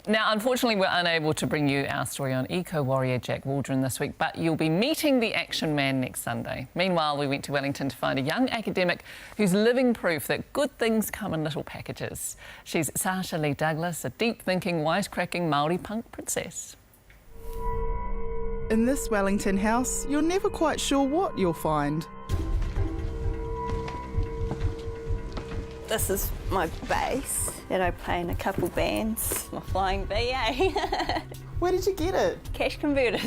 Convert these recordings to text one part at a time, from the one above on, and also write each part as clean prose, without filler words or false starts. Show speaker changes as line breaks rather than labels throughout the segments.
Now, unfortunately, we're unable to bring you our story on eco-warrior Jack Waldron this week, but you'll be meeting the Action Man next Sunday. Meanwhile, we went to Wellington to find a young academic who's living proof that good things come in little packages. She's Sarsha-Leigh Douglas, a deep-thinking, wisecracking Māori punk princess.
In this Wellington house, you're never quite sure what you'll find.
This is my bass that I play in a couple bands. My flying V,
Where did you get it?
Cash converters.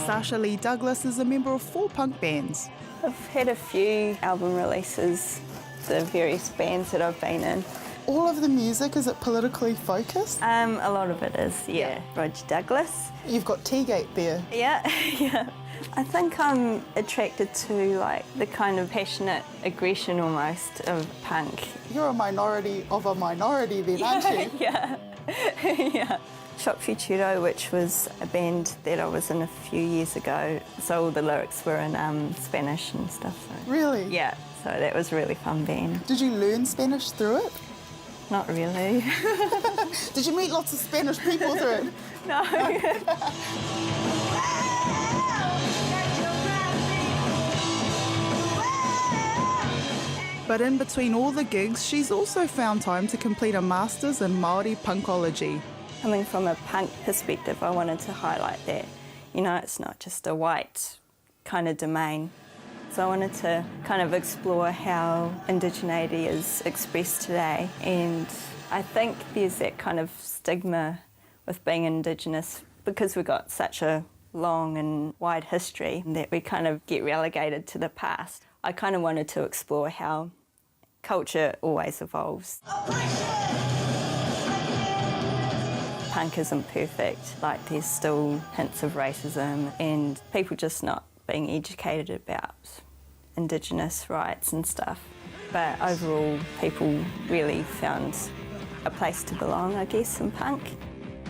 Sarsha-Leigh Douglas is a member of 4 punk bands.
I've had a few album releases, the various bands that I've been in.
All of the music, is it politically focused?
A lot of it is, yeah. Roger Douglas.
You've got Teagate there.
Yeah, yeah. I think I'm attracted to like the kind of passionate aggression almost of punk.
You're a minority of a minority then, aren't you?
Yeah, yeah. Shock Futuro, which was a band that I was in a few years ago, so all the lyrics were in Spanish and stuff. So.
Really?
Yeah, so that was a really fun band.
Did you learn Spanish through it?
Not really.
Did you meet lots of Spanish people through it?
No.
But in between all the gigs, she's also found time to complete a master's in Māori punkology.
Coming from a punk perspective, I wanted to highlight that, you know, it's not just a white kind of domain. So I wanted to kind of explore how indigeneity is expressed today. And I think there's that kind of stigma with being Indigenous because we've got such a long and wide history that we kind of get relegated to the past. I kind of wanted to explore how culture always evolves. Punk isn't perfect, like there's still hints of racism and people just not being educated about Indigenous rights and stuff. But overall, people really found a place to belong, I guess, in punk.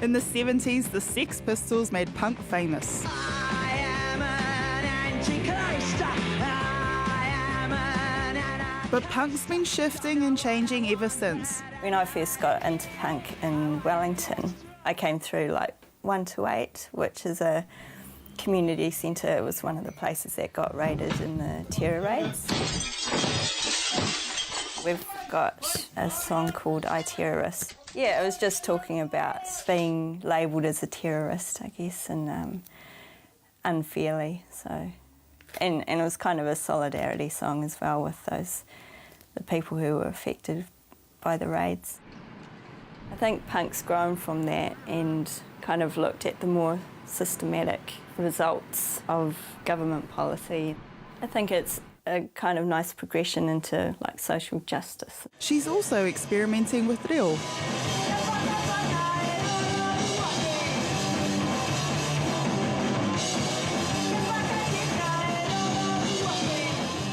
In the 70s, the Sex Pistols made punk famous. But punk's been shifting and changing ever since.
When I first got into punk in Wellington, I came through like 1 to 8, which is a community centre. It was one of the places that got raided in the terror raids. We've got a song called I Terrorist. Yeah, it was just talking about being labelled as a terrorist, I guess, and unfairly. So, and it was kind of a solidarity song as well with the people who were affected by the raids. I think punk's grown from that and kind of looked at the more systematic results of government policy. I think it's a kind of nice progression into like social justice.
She's also experimenting with reo.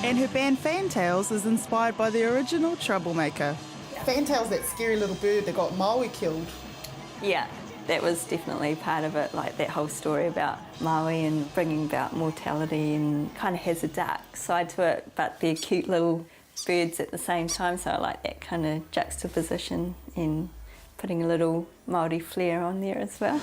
And her band Fantails is inspired by the original Troublemaker. Fantails, that scary little bird that got Maui killed.
Yeah, that was definitely part of it, like that whole story about Maui and bringing about mortality, and kind of has a dark side to it, but they're cute little birds at the same time, so I like that kind of juxtaposition and putting a little Māori flair on there as well.